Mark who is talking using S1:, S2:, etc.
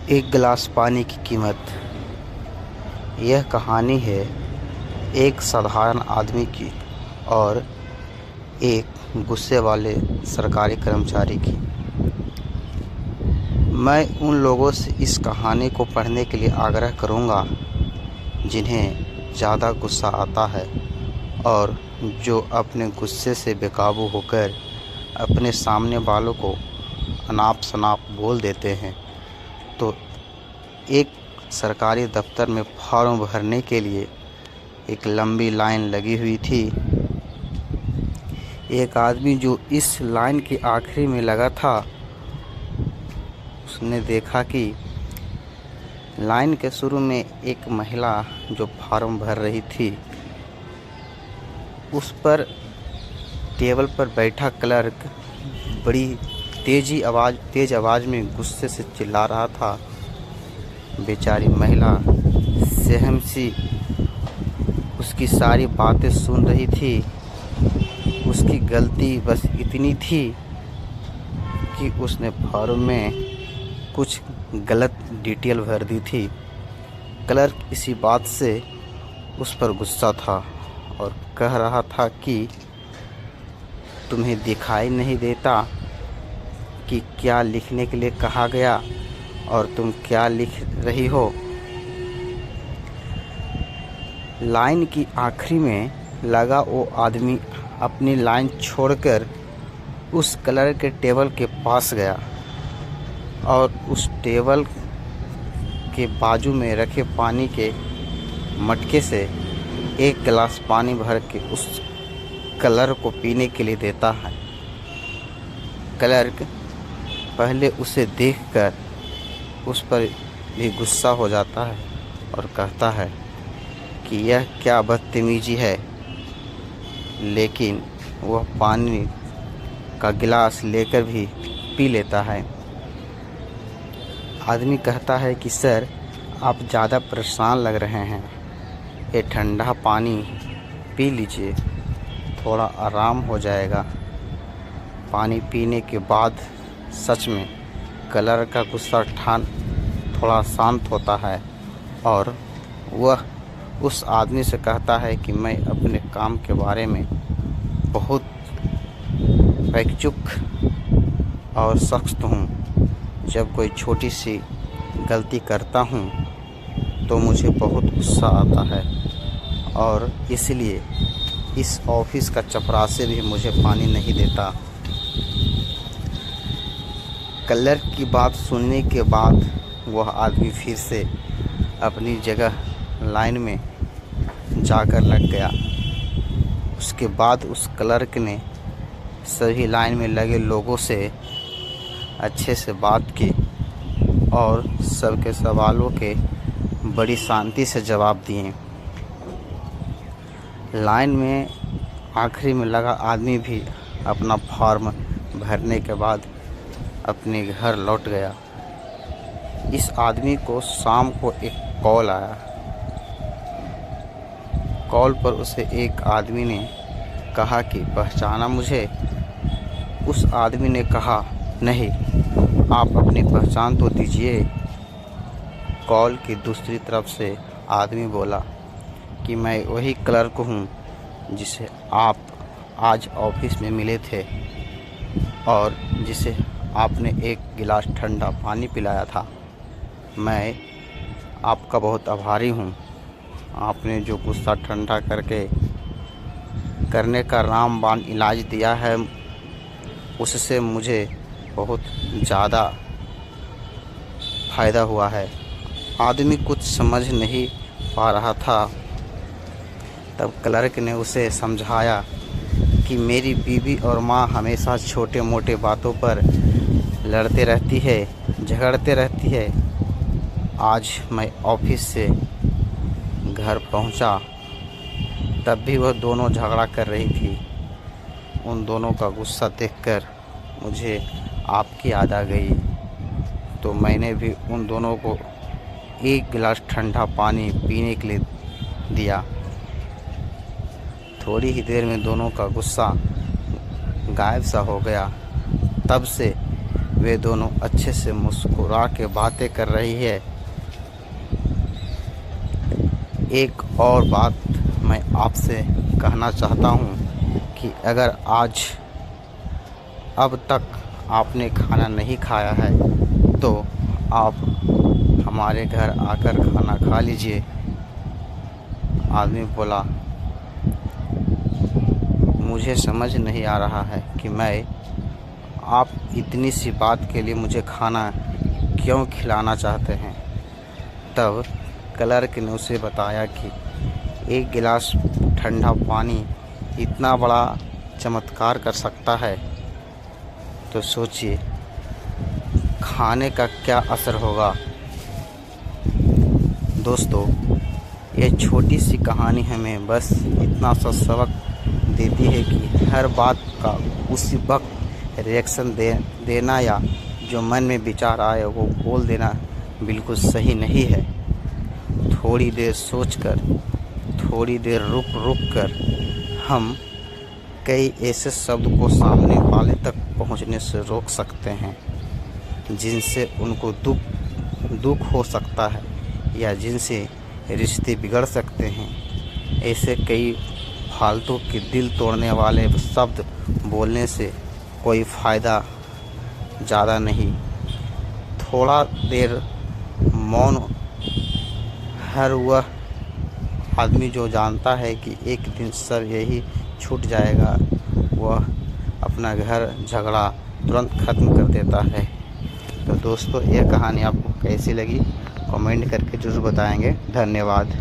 S1: एक गिलास पानी की कीमत। यह कहानी है एक साधारण आदमी की और एक गुस्से वाले सरकारी कर्मचारी की। मैं उन लोगों से इस कहानी को पढ़ने के लिए आग्रह करूंगा जिन्हें ज़्यादा गुस्सा आता है और जो अपने गुस्से से बेकाबू होकर अपने सामने वालों को अनाप शनाप बोल देते हैं। तो एक सरकारी दफ्तर में फॉर्म भरने के लिए एक लंबी लाइन लगी हुई थी। एक आदमी जो इस लाइन के आखिरी में लगा था, उसने देखा कि लाइन के शुरू में एक महिला जो फॉर्म भर रही थी, उस पर टेबल पर बैठा क्लर्क बड़ी तेज आवाज़ में गुस्से से चिल्ला रहा था। बेचारी महिला सहम सी उसकी सारी बातें सुन रही थी। उसकी गलती बस इतनी थी कि उसने फॉर्म में कुछ गलत डिटेल भर दी थी। क्लर्क इसी बात से उस पर गुस्सा था और कह रहा था कि तुम्हें दिखाई नहीं देता कि क्या लिखने के लिए कहा गया और तुम क्या लिख रही हो। लाइन की आखिरी में लगा वो आदमी अपनी लाइन छोड़कर उस क्लर्क के टेबल के पास गया और उस टेबल के बाजू में रखे पानी के मटके से एक गिलास पानी भर के उस क्लर्क को पीने के लिए देता है। क्लर्क पहले उसे देखकर उस पर भी गुस्सा हो जाता है और कहता है कि यह क्या बदतमीजी है, लेकिन वह पानी का गिलास लेकर भी पी लेता है। आदमी कहता है कि सर, आप ज़्यादा परेशान लग रहे हैं, ये ठंडा पानी पी लीजिए, थोड़ा आराम हो जाएगा। पानी पीने के बाद सच में क्लर्क का गुस्सा थोड़ा शांत होता है और वह उस आदमी से कहता है कि मैं अपने काम के बारे में बहुत बैकचुक और सख्त हूँ। जब कोई छोटी सी गलती करता हूँ तो मुझे बहुत गुस्सा आता है और इसलिए इस ऑफिस का चपरासी भी मुझे पानी नहीं देता। क्लर्क की बात सुनने के बाद वह आदमी फिर से अपनी जगह लाइन में जाकर लग गया। उसके बाद उस क्लर्क ने सभी लाइन में लगे लोगों से अच्छे से बात की और सबके सवालों के बड़ी शांति से जवाब दिए। लाइन में आखिरी में लगा आदमी भी अपना फॉर्म भरने के बाद अपने घर लौट गया। इस आदमी को शाम को एक कॉल आया। कॉल पर उसे एक आदमी ने कहा कि पहचाना मुझे। उस आदमी ने कहा, नहीं, आप अपनी पहचान तो दीजिए। कॉल की दूसरी तरफ से आदमी बोला कि मैं वही क्लर्क हूँ जिसे आप आज ऑफिस में मिले थे और जिसे आपने एक गिलास ठंडा पानी पिलाया था। मैं आपका बहुत आभारी हूँ। आपने जो गुस्सा ठंडा करने का रामबाण इलाज दिया है, उससे मुझे बहुत ज़्यादा फ़ायदा हुआ है। आदमी कुछ समझ नहीं पा रहा था। तब क्लर्क ने उसे समझाया कि मेरी बीवी और माँ हमेशा छोटे मोटे बातों पर लड़ते रहती है, झगड़ते रहती है। आज मैं ऑफिस से घर पहुंचा, तब भी वह दोनों झगड़ा कर रही थी। उन दोनों का गुस्सा देखकर मुझे आपकी याद आ गई, तो मैंने भी उन दोनों को एक गिलास ठंडा पानी पीने के लिए दिया। थोड़ी ही देर में दोनों का गुस्सा गायब सा हो गया। तब से वे दोनों अच्छे से मुस्कुरा के बातें कर रही है। एक और बात मैं आपसे कहना चाहता हूँ कि अगर आज अब तक आपने खाना नहीं खाया है तो आप हमारे घर आकर खाना खा लीजिए। आदमी बोला, मुझे समझ नहीं आ रहा है कि मैं आप इतनी सी बात के लिए मुझे खाना क्यों खिलाना चाहते हैं। तब क्लर्क ने उसे बताया कि एक गिलास ठंडा पानी इतना बड़ा चमत्कार कर सकता है, तो सोचिए खाने का क्या असर होगा। दोस्तों, ये छोटी सी कहानी हमें बस इतना सा सबक देती है कि हर बात का उसी वक्त रिएक्शन देना या जो मन में विचार आए वो बोल देना बिल्कुल सही नहीं है। थोड़ी देर सोचकर, थोड़ी देर रुक कर हम कई ऐसे शब्द को सामने वाले तक पहुंचने से रोक सकते हैं जिनसे उनको दुख हो सकता है या जिनसे रिश्ते बिगड़ सकते हैं। ऐसे कई फालतू के दिल तोड़ने वाले शब्द बोलने से कोई फ़ायदा ज़्यादा नहीं। थोड़ा देर मौन हर वह आदमी जो जानता है कि एक दिन सब यही छूट जाएगा, वह अपना घर झगड़ा तुरंत ख़त्म कर देता है। तो दोस्तों, यह कहानी आपको कैसी लगी कमेंट करके ज़रूर बताएंगे। धन्यवाद।